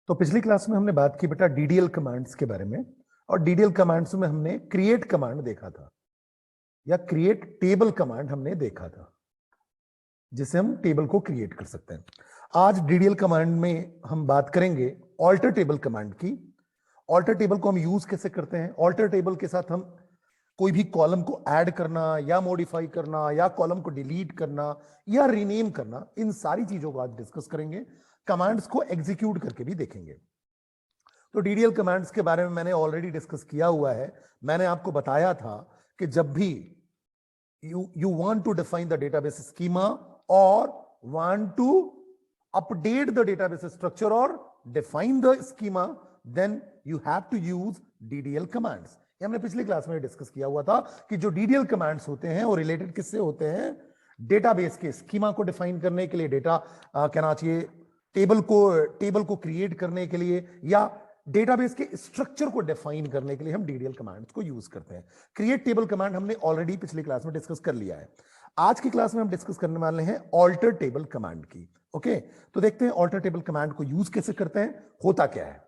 तो पिछली क्लास में हमने बात की बेटा डीडीएल कमांड्स के बारे में, और डीडीएल कमांड्स में हमने क्रिएट कमांड देखा था या क्रिएट टेबल कमांड हमने देखा था, जिसे हम टेबल को क्रिएट कर सकते हैं। आज डीडीएल कमांड में हम बात करेंगे ऑल्टर टेबल कमांड की। ऑल्टर टेबल को हम यूज कैसे करते हैं? ऑल्टर टेबल के साथ हम कोई भी कॉलम को ऐड करना या मॉडिफाई करना या कॉलम को डिलीट करना या रीनेम करना, इन सारी चीजों को आज डिस्कस करेंगे। कमांड्स को एग्जीक्यूट करके भी देखेंगे। तो डीडीएल कमांड्स के बारे में मैंने ऑलरेडी डिस्कस किया हुआ है। मैंने आपको बताया था कि जब भी you want to define the database schema or want to update the database structure or define the schema, then you have to use DDL commands. ये हमने पिछली क्लास में डिस्कस किया हुआ था कि जो DDL कमांड्स होते हैं वो रिलेटेड किससे होते हैं? डेटाबेस के स्कीमा को डिफाइन करने के लिए, डेटा कहना चाहिए टेबल को क्रिएट करने के लिए, या डेटाबेस के स्ट्रक्चर को डिफाइन करने के लिए हम डीडीएल कमांड्स को यूज करते हैं। क्रिएट टेबल कमांड हमने ऑलरेडी पिछली क्लास में डिस्कस कर लिया है। आज की क्लास में हम डिस्कस करने वाले हैं ऑल्टर टेबल कमांड की। ओके, तो देखते हैं ऑल्टर टेबल कमांड को यूज कैसे करते हैं, होता क्या है।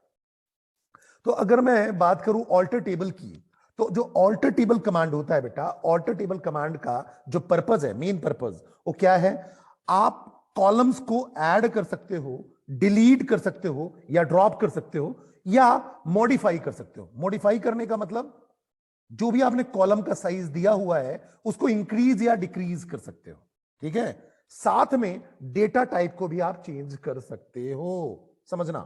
तो अगर मैं बात करूं ऑल्टर टेबल की, तो जो ऑल्टर टेबल कमांड होता है बेटा, ऑल्टर टेबल कमांड का जो पर्पज है, मेन पर्पज, वो क्या है? आप कॉलम्स को ऐड कर सकते हो, डिलीट कर सकते हो या ड्रॉप कर सकते हो या मॉडिफाई कर सकते हो। मॉडिफाई करने का मतलब जो भी आपने कॉलम का साइज दिया हुआ है उसको इंक्रीज या डिक्रीज कर सकते हो, ठीक है। साथ में डेटा टाइप को भी आप चेंज कर सकते हो। समझना,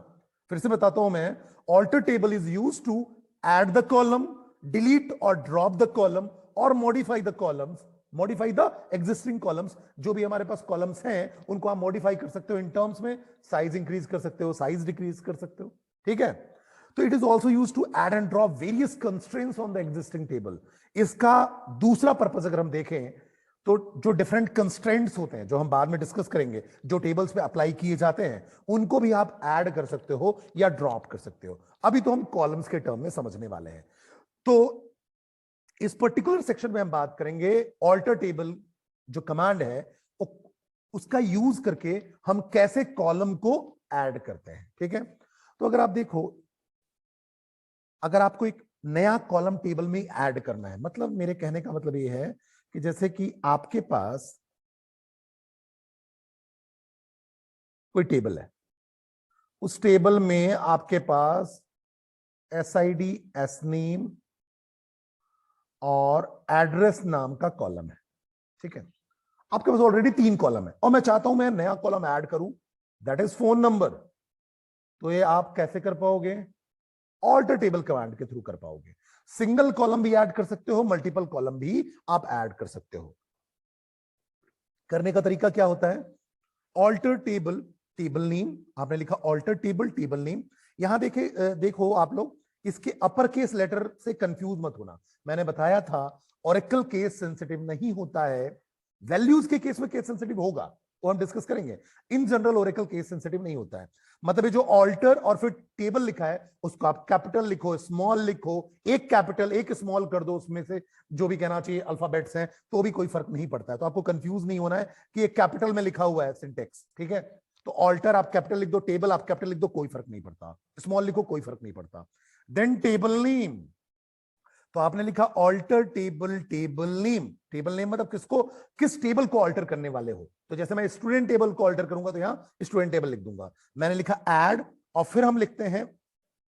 फिर से बताता हूं मैं। Alter table is used to add the column, delete और ड्रॉप द कॉलम और modify the columns, modify the existing columns. जो भी हमारे पास कॉलम्स हैं उनको आप मॉडिफाई कर सकते हो इन टर्म्स में, साइज इंक्रीज कर सकते हो, साइज डिक्रीज कर सकते हो, ठीक है। तो it is also use to add and drop various constraints on the existing table. इसका दूसरा पर्पस अगर हम देखें तो जो डिफरेंट कंस्ट्रेंट्स होते हैं, जो हम बाद में डिस्कस करेंगे, जो टेबल्स पे अप्लाई किए जाते हैं, उनको भी आप ऐड कर सकते हो या ड्रॉप कर सकते हो। अभी तो हम कॉलम्स के टर्म में समझने वाले हैं। तो इस पर्टिकुलर सेक्शन में हम बात करेंगे ऑल्टर टेबल जो कमांड है उसका यूज करके हम कैसे कॉलम को ऐड करते हैं, ठीक है। तो अगर आप देखो, अगर आपको एक नया कॉलम टेबल में ऐड करना है, मतलब मेरे कहने का मतलब ये है कि जैसे कि आपके पास कोई टेबल है, उस टेबल में आपके पास SID, SNAME और एड्रेस नाम का कॉलम है, ठीक है। आपके पास ऑलरेडी 3 कॉलम है और मैं चाहता हूं मैं नया कॉलम ऐड करूं, दैट इज फोन नंबर। तो ये आप कैसे कर पाओगे? ऑल्टर टेबल कमांड के थ्रू कर पाओगे। सिंगल कॉलम भी ऐड कर सकते हो, मल्टीपल कॉलम भी आप ऐड कर सकते हो। करने का तरीका क्या होता है? ऑल्टर टेबल टेबल नेम, आपने लिखा ऑल्टर टेबल टेबल नेम। यहां देखो आप लोग, इसके अपर केस लेटर से कंफ्यूज मत होना। मैंने बताया था ओरेकल केस सेंसिटिव नहीं होता है, वैल्यूज के केस में केस सेंसिटिव होगा, वो हम डिस्कस करेंगे। In general Oracle case sensitive नहीं होता है। मतलब ये जो ऑल्टर और फिर टेबल लिखा है उसको आप कैपिटल लिखो, स्मॉल लिखो, एक कैपिटल एक स्मॉल कर दो, उसमें से जो भी कहना चाहिए अल्फाबेट्स हैं, तो भी कोई फर्क नहीं पड़ता है। तो आपको कंफ्यूज नहीं होना है कि एक कैपिटल में लिखा हुआ है सिंटेक्स, ठीक है। तो ऑल्टर आप कैपिटल लिख दो, टेबल आप कैपिटल लिख दो, कोई फर्क नहीं पड़ता। स्मॉल लिखो, कोई फर्क नहीं पड़ता। देन टेबल नेम, तो आपने लिखा alter table table name. Table name मतलब किस टेबल को ऑल्टर करने वाले हो। तो जैसे मैं स्टूडेंट टेबल को ऑल्टर करूंगा तो यहां स्टूडेंट टेबल लिख दूंगा। मैंने लिखा ऐड, और फिर हम लिखते हैं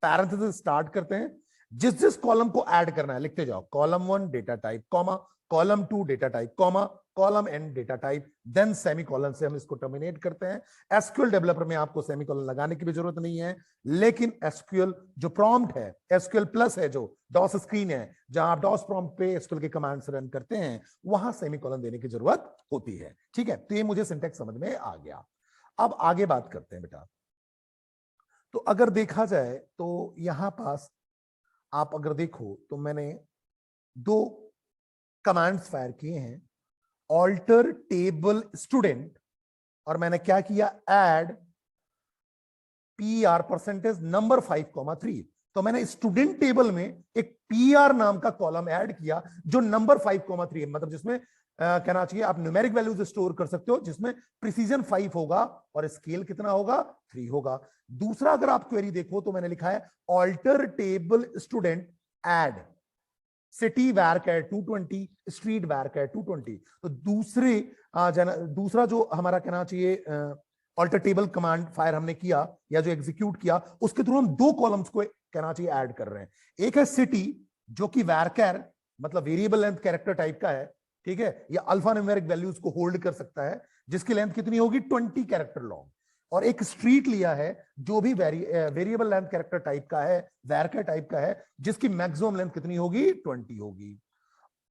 पैरेंथेसिस स्टार्ट करते हैं, जिस जिस कॉलम को ऐड करना है लिखते जाओ। Column 1 data type, comma, column 2 data type, comma, column n data type, then semicolon से हम इसको टर्मिनेट करते हैं। एसक्यूएल डेवलपर में आपको सेमीकोलन लगाने की भी जरूरत नहीं है, लेकिन एसक्यूएल जो प्रॉम्प्ट है, एसक्यूएल प्लस है, जो डॉस स्क्रीन है, जहां आप डॉस प्रॉम्प्ट पे एसक्यूएल के कमांड्स रन करते हैं, वहां सेमीकोलन देने की जरूरत होती है, ठीक है। तो ये मुझे सिंटैक्स समझ में आ गया। अब आगे बात करते हैं बेटा। तो अगर देखा जाए तो यहां पास आप अगर देखो तो मैंने 2 कमांड्स फायर किए हैं, ऑल्टर टेबल स्टूडेंट, और मैंने क्या किया? Add PR percentage number 5,3। तो मैंने स्टूडेंट टेबल में एक PR नाम का कॉलम ऐड किया जो नंबर 5,3 है, मतलब जिसमें कहना चाहिए आप न्यूमेरिक वैल्यूज स्टोर कर सकते हो जिसमें प्रिसीजन 5 होगा और स्केल कितना होगा 3 होगा। दूसरा अगर आप क्वेरी देखो तो मैंने लिखा है alter table student add city वैरकैट 220 स्ट्रीट वैरकैट 220। तो दूसरा जो हमारा कहना चाहिए ऑल्टर टेबल कमांड फायर हमने किया या जो एग्जीक्यूट किया उसके थ्रू हम 2 कॉलम्स को कहना चाहिए ऐड कर रहे हैं। एक है सिटी जो कि वैरकैर मतलब वेरिएबल लेंथ कैरेक्टर टाइप का है, ठीक है, या अल्फा न्यूमेरिक वैल्यूज को होल्ड कर सकता है जिसकी लेंथ कितनी होगी 20 कैरेक्टर लॉन्ग। और एक स्ट्रीट लिया है जो भी वेरिएबल लेंथ कैरेक्टर टाइप का है, वैरकर टाइप का है, जिसकी मैक्सिमम लेंथ कितनी होगी 20 होगी।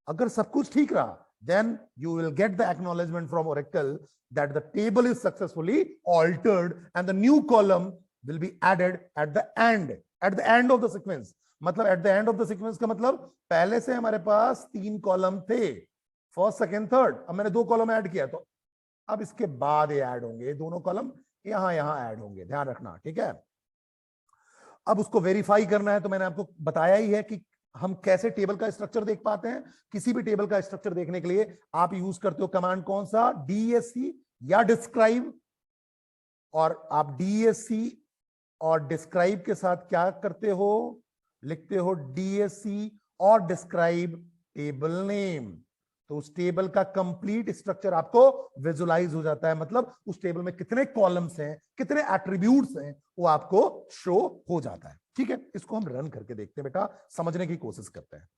अगर सब कुछ ठीक रहा then you will get the acknowledgement from Oracle that the table is successfully altered and the new column will be added at the end of the sequence। मतलब at the end of the sequence का मतलब पहले से हमारे पास 3 column थे, first second third, अब मैंने 2 column add किया तो अब इसके बाद ये ऐड होंगे, दोनों कॉलम यहां ऐड होंगे, ध्यान रखना, ठीक है। अब उसको वेरीफाई करना है तो मैंने आपको बताया ही है कि हम कैसे टेबल का स्ट्रक्चर देख पाते हैं। किसी भी टेबल का स्ट्रक्चर देखने के लिए आप यूज करते हो कमांड कौन सा, डीएससी या डिस्क्राइब। और आप डीएससी और डिस्क्राइब के साथ क्या करते हो, लिखते हो डीएससी और डिस्क्राइब टेबल नेम। तो उस टेबल का कंप्लीट स्ट्रक्चर आपको विजुलाइज हो जाता है, मतलब उस टेबल में कितने कॉलम्स हैं, कितने एट्रीब्यूट्स हैं, वो आपको शो हो जाता है, ठीक है। इसको हम रन करके देखते हैं बेटा, समझने की कोशिश करते हैं।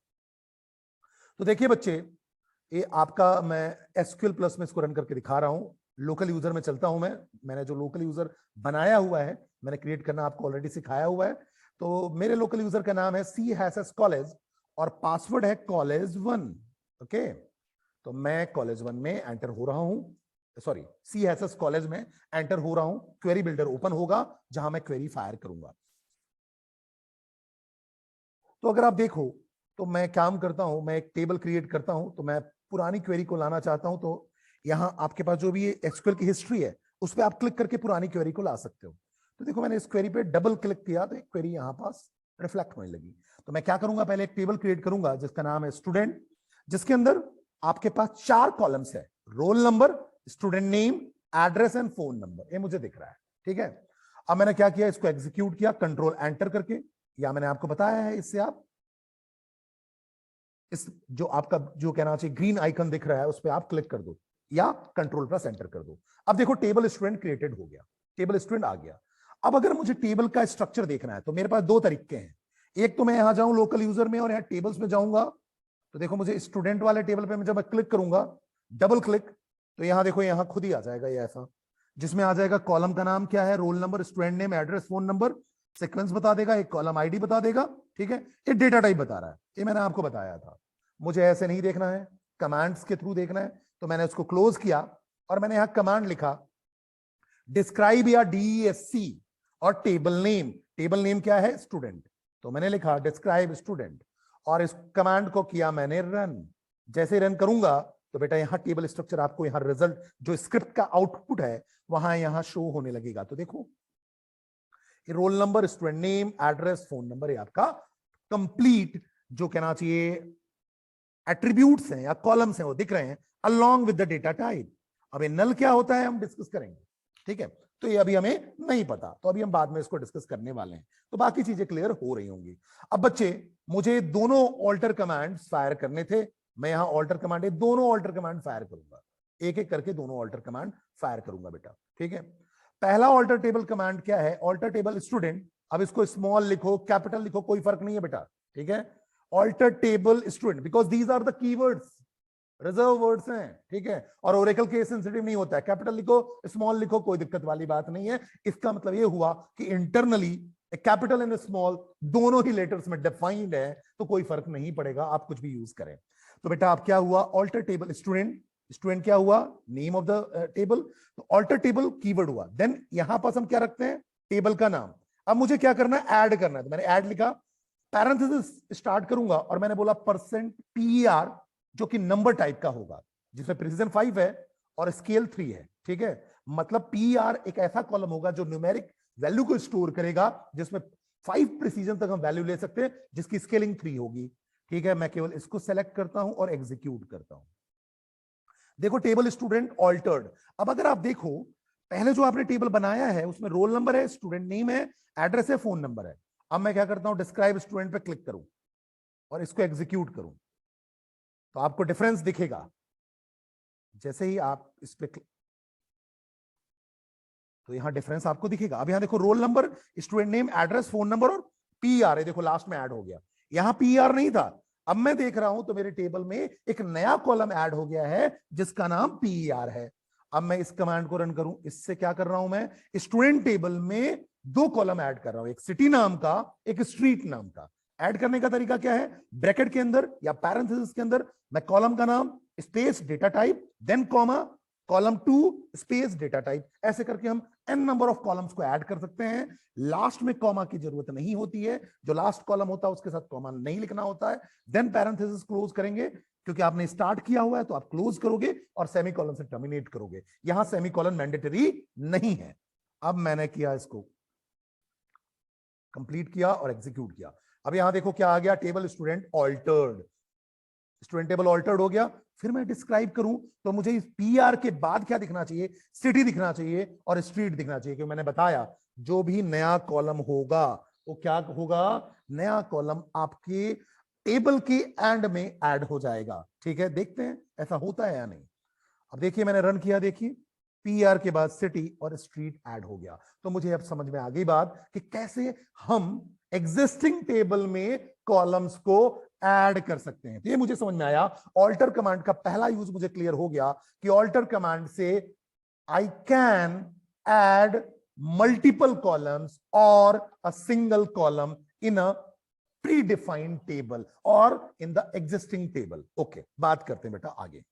तो देखिए बच्चे, ये आपका मैं एसक्यूएल प्लस में इसको रन करके दिखा रहा हूं। लोकल यूजर में चलता हूं मैंने जो लोकल यूजर बनाया हुआ है, मैंने क्रिएट करना आपको ऑलरेडी सिखाया हुआ है। तो मेरे लोकल यूजर का नाम है CHS कॉलेज और पासवर्ड है college1। ओके, तो मैं college1 में एंटर हो रहा हूं, सॉरी CHS कॉलेज में एंटर हो रहा हूं। क्वेरी बिल्डर ओपन होगा जहां मैं क्वेरी फायर करूंगा। तो अगर आप देखो तो मैं काम करता हूं, मैं एक टेबल क्रिएट करता हूं, तो मैं पुरानी क्वेरी को लाना चाहता हूं। तो यहां आपके पास जो भी एसक्यूएल की हिस्ट्री है उस पर आप क्लिक करके पुरानी क्वेरी को ला सकते हो। तो देखो मैंने इस क्वेरी पे डबल क्लिक किया तो एक क्वेरी यहां पास रिफ्लेक्ट होने लगी। तो मैं क्या करूंगा, पहले एक टेबल क्रिएट करूंगा जिसका नाम है स्टूडेंट, जिसके अंदर आपके पास 4 कॉलम्स है, roll number, student name, address and phone number, ये मुझे दिख रहा है, ठीक है। अब मैंने क्या किया, इसको एग्जीक्यूट किया कंट्रोल एंटर करके, या मैंने आपको बताया है इससे आप इस जो आपका जो कहना चाहिए ग्रीन आइकन दिख रहा है उस पर आप क्लिक कर दो या कंट्रोल प्लस एंटर कर दो। अब देखो टेबल स्टूडेंट क्रिएटेड हो गया, टेबल स्टूडेंट आ गया। अब अगर मुझे टेबल का स्ट्रक्चर देखना है तो मेरे पास 2 तरीके हैं। एक तो मैं यहां जाऊं लोकल यूजर में और यहां टेबल्स में जाऊंगा। तो देखो मुझे स्टूडेंट वाले टेबल पे जब मैं क्लिक करूंगा, डबल क्लिक, तो यहां देखो यहां खुद ही आ जाएगा ये ऐसा, जिसमें आ जाएगा कॉलम का नाम क्या है, roll number, student name, address, phone number, sequence बता देगा, एक कॉलम आईडी बता देगा, ठीक है। ये डेटा टाइप बता रहा है, ये मैंने आपको बताया था। मुझे ऐसे नहीं देखना है, कमांड्स के थ्रू देखना है। तो मैंने उसको क्लोज किया और मैंने यहां कमांड लिखा डिस्क्राइब या डीएससी और टेबल नेम क्या है स्टूडेंट। तो मैंने लिखा डिस्क्राइब स्टूडेंट और इस कमांड को किया मैंने रन। जैसे रन करूंगा तो बेटा यहां टेबल स्ट्रक्चर आपको यहां रिजल्ट जो स्क्रिप्ट का आउटपुट है वहां यहां शो होने लगेगा। तो देखो roll number, student name, address, phone number, ये आपका कंप्लीट जो कहना चाहिए एट्रीब्यूट्स हैं या कॉलम्स हैं वो दिख रहे हैं along with the data type. अब ये नल क्या होता है हम डिस्कस करेंगे, ठीक है। तो ये अभी हमें नहीं पता, तो अभी हम बाद में इसको डिस्कस करने वाले हैं, तो बाकी चीजें क्लियर हो रही होंगी। अब बच्चे मुझे दोनों ऑल्टर कमांड फायर करने थे, मैं यहां ऑल्टर कमांड, दोनों ऑल्टर कमांड फायर करूंगा, एक एक करके दोनों ऑल्टर कमांड फायर करूंगा बेटा, ठीक है। पहला ऑल्टर टेबल कमांड क्या है, ऑल्टर टेबल स्टूडेंट। अब इसको स्मॉल लिखो कैपिटल लिखो कोई फर्क नहीं है बेटा, ठीक है। Alter table student because these are the keywords, reserve words हैं, ठीक है। और ओरेकल केस सेंसिटिव नहीं होता है, कैपिटल लिखो स्मॉल लिखो कोई दिक्कत वाली बात नहीं है। इसका मतलब यह हुआ कि इंटरनली कैपिटल एंड स्मॉल दोनों ही लेटर्स में डिफाइंड है, तो कोई फर्क नहीं पड़ेगा, आप कुछ भी यूज करें। तो बेटा आप क्या हुआ, ऑल्टर टेबल स्टूडेंट, स्टूडेंट क्या हुआ, नेम ऑफ द टेबल, तो ऑल्टर टेबल कीवर्ड हुआ। देन यहां पास हम क्या रखते हैं, टेबल का नाम। अब मुझे क्या करना है, ऐड करना है, तो मैंने ऐड लिखा, पैरेंथेसिस स्टार्ट करूंगा और मैंने बोला %PER जो कि नंबर टाइप का होगा, जिसमें प्रिसीजन 5 है और स्केल 3 है, ठीक है। मतलब PER एक ऐसा कॉलम होगा जो न्यूमेरिक वैल्यू को स्टोर करेगा, जिसमें 5 प्रिसीजन तक हम वैल्यू ले सकते हैं, जिसकी स्केलिंग 3 होगी, ठीक है। मैं केवल इसको सेलेक्ट करता हूं और एग्जीक्यूट करता हूं। देखो टेबल स्टूडेंट ऑल्टर्ड। अब अगर आप देखो पहले जो आपने टेबल बनाया है उसमें रोल नंबर है, स्टूडेंट नेम है, एड्रेस है, फोन नंबर है। अब मैं क्या करता हूं, डिस्क्राइब स्टूडेंट पे क्लिक करूं और इसको एग्जीक्यूट करूं तो आपको डिफरेंस दिखेगा। जैसे ही आप इस पे तो यहां डिफरेंस आपको दिखेगा। अब यहां देखो roll number, student name, address, phone number और पीआर है, देखो लास्ट में ऐड हो गया। यहां पीआर नहीं था, अब मैं देख रहा हूं तो मेरे टेबल में एक नया कॉलम ऐड हो गया है जिसका नाम पीआर है। अब मैं इस कमांड को रन करूं, इससे क्या कर रहा हूं, मैं स्टूडेंट टेबल में दो कॉलम ऐड कर रहा हूं, एक सिटी नाम का, एक स्ट्रीट नाम का। ऐड करने का तरीका क्या है, ब्रैकेट के अंदर या पैरेंथेसिस के अंदर मैं कॉलम का नाम space data type then comma column 2 space data type, ऐसे करके हम एन नंबर ऑफ कॉलम्स को ऐड कर सकते हैं। लास्ट में कॉमा की जरूरत नहीं होती है, जो लास्ट कॉलम होता है उसके साथ कॉमा नहीं लिखना होता है। देन पैरेंथेसिस क्लोज करेंगे, क्योंकि आपने स्टार्ट किया हुआ है तो आप क्लोज करोगे और सेमीकोलन से टर्मिनेट करोगे। यहां सेमीकोलन मैंडेटरी नहीं है। अब मैंने किया, इसको कंप्लीट किया और एग्जीक्यूट किया। अब यहां देखो क्या आ गया, table student altered, student table altered हो गया। फिर मैं डिस्क्राइब करूं तो मुझे इस पीआर के बाद क्या दिखना चाहिए, सिटी दिखना चाहिए और स्ट्रीट दिखना चाहिए, क्योंकि मैंने बताया जो भी नया कॉलम होगा वो क्या होगा, नया कॉलम आपके टेबल के एंड में ऐड हो जाएगा। ठीक है, देखते हैं ऐसा होता है या नहीं। अब देखिए मैंने रन किया, देखिए पीआर के बाद सिटी और स्ट्रीट ऐड हो गया। तो मुझे अब समझ में आ गई बात कि कैसे हम एग्जिस्टिंग टेबल में कॉलम्स को ऐड कर सकते हैं। तो ये मुझे समझ में आया। ऑल्टर कमांड का पहला यूज मुझे क्लियर हो गया कि ऑल्टर कमांड से I can add multiple columns और a single column in a predefined table और in the existing table. Okay, बात करते हैं बेटा आगे।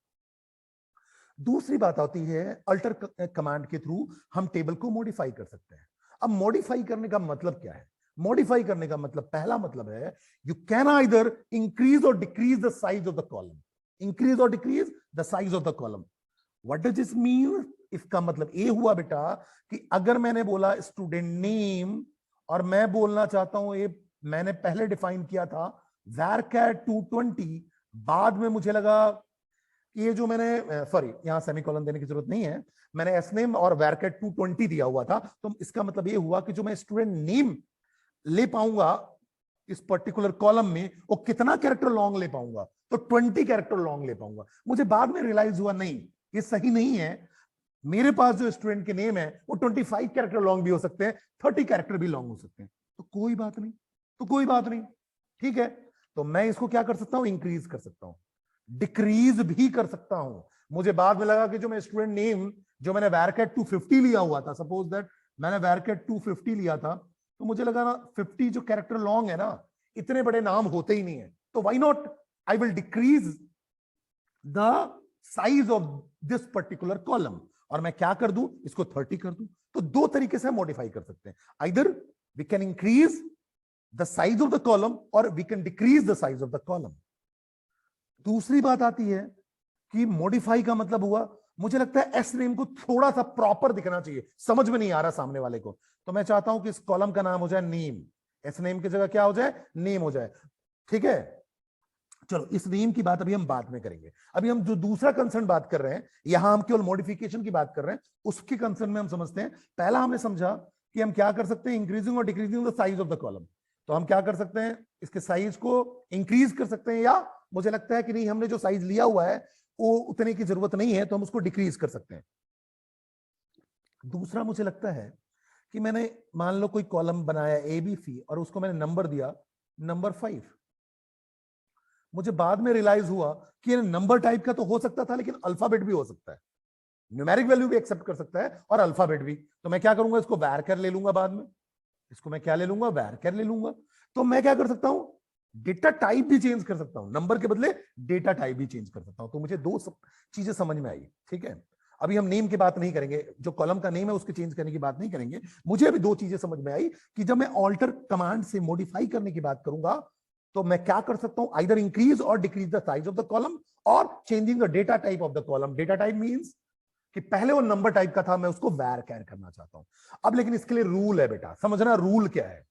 दूसरी बात आती है, अल्टर कमांड के थ्रू हम टेबल को मॉडिफाई कर सकते हैं। अब मॉडिफाई करने का मतलब क्या है, मॉडिफाई करने का मतलब, पहला मतलब है you can either increase or decrease the size of the column, increase or decrease the size of the column. What does this mean, इसका मतलब ये हुआ बेटा कि अगर मैंने बोला स्टूडेंट नेम और मैं बोलना चाहता हूं, ये मैंने पहले डिफाइन किया था varchar 220, बाद में मुझे लगा ये जो मैंने, सॉरी यहां सेमीकोलन देने की जरूरत नहीं है, मैंने एसनेम और varchar 220 दिया हुआ था, तो इसका मतलब ये हुआ कि जो मैं स्टूडेंट नेम ले पाऊंगा इस पर्टिकुलर कॉलम में वो कितना कैरेक्टर लॉन्ग ले पाऊंगा, तो 20 कैरेक्टर लॉन्ग ले पाऊंगा। मुझे बाद में रियलाइज हुआ नहीं ये सही नहीं है, मेरे पास जो स्टूडेंट के नेम है वो 25 कैरेक्टर लॉन्ग भी हो सकते हैं, 30 कैरेक्टर भी लॉन्ग हो सकते हैं। तो कोई बात नहीं, तो कोई बात नहीं, ठीक है। तो मैं इसको क्या कर सकता हूं, इंक्रीज कर सकता हूं, डिक्रीज भी कर सकता हूं। मुझे बाद में लगा कि जो मैं स्टूडेंट नेम जो मैंने varchar 250 लिया हुआ था, सपोज दैट मैंने varchar 250 लिया था, तो मुझे लगा ना 50 जो कैरेक्टर लॉन्ग है ना, इतने बड़े नाम होते ही नहीं है, तो why not I will decrease the size of this particular column, और मैं क्या कर दूं, इसको 30 कर दूं। तो दो तरीके से मॉडिफाई कर सकते हैं, either we can increase the size of the column or we can decrease the size of the column. दूसरी बात आती है कि मॉडिफाई का मतलब हुआ, मुझे लगता है एस नेम को थोड़ा सा प्रॉपर दिखना चाहिए, समझ में नहीं आ रहा सामने वाले को, तो मैं चाहता हूं कि इस कॉलम का नाम हो जाए नेम, एस नेम की जगह क्या हो जाए, नेम हो जाए। ठीक है, चलो इस नेम की बात अभी हम बाद में करेंगे। अभी हम जो दूसरा कंसर्न बात कर रहे हैं, यहां हम केवल मॉडिफिकेशन की बात कर रहे हैं, उसके कंसर्न में हम समझते हैं। पहला हमने समझा कि हम क्या कर सकते हैं, इंक्रीजिंग और decreasing the size of the column. तो हम क्या कर सकते हैं, इसके साइज को इंक्रीज कर सकते हैं, या मुझे लगता है कि नहीं, हमने जो साइज लिया हुआ है वो उतने की जरूरत नहीं है, तो हम उसको डिक्रीज कर सकते हैं। दूसरा मुझे लगता है कि मैंने मान लो कोई कॉलम बनाया ABC और उसको मैंने नंबर दिया नंबर 5, मुझे बाद में रियलाइज हुआ कि नंबर टाइप का तो हो सकता था, लेकिन अल्फाबेट भी हो सकता है, न्यूमेरिक वैल्यू भी एक्सेप्ट कर सकता है और अल्फाबेट भी। तो मैं क्या करूंगा, इसको varchar ले लूंगा, बाद में इसको मैं क्या ले लूंगा, varchar ले लूंगा। तो मैं क्या कर सकता हूं, डेटा टाइप भी चेंज कर सकता हूं, नंबर के बदले डेटा टाइप भी चेंज कर सकता हूं। तो मुझे दो चीजें समझ में आई। ठीक है, अभी हम नेम की बात नहीं करेंगे, जो कॉलम का नेम है उसके चेंज करने की बात नहीं करेंगे। मुझे अभी दो चीजें समझ में आई कि जब मैं ऑल्टर कमांड से मॉडिफाई करने की बात करूंगा तो मैं क्या कर सकता हूं, either increase or decrease the size of the column और changing the data type of the column. Data type means कि पहले वो नंबर टाइप का था, मैं उसको varchar करना चाहता हूं। अब लेकिन इसके लिए रूल है बेटा, समझना रूल क्या है।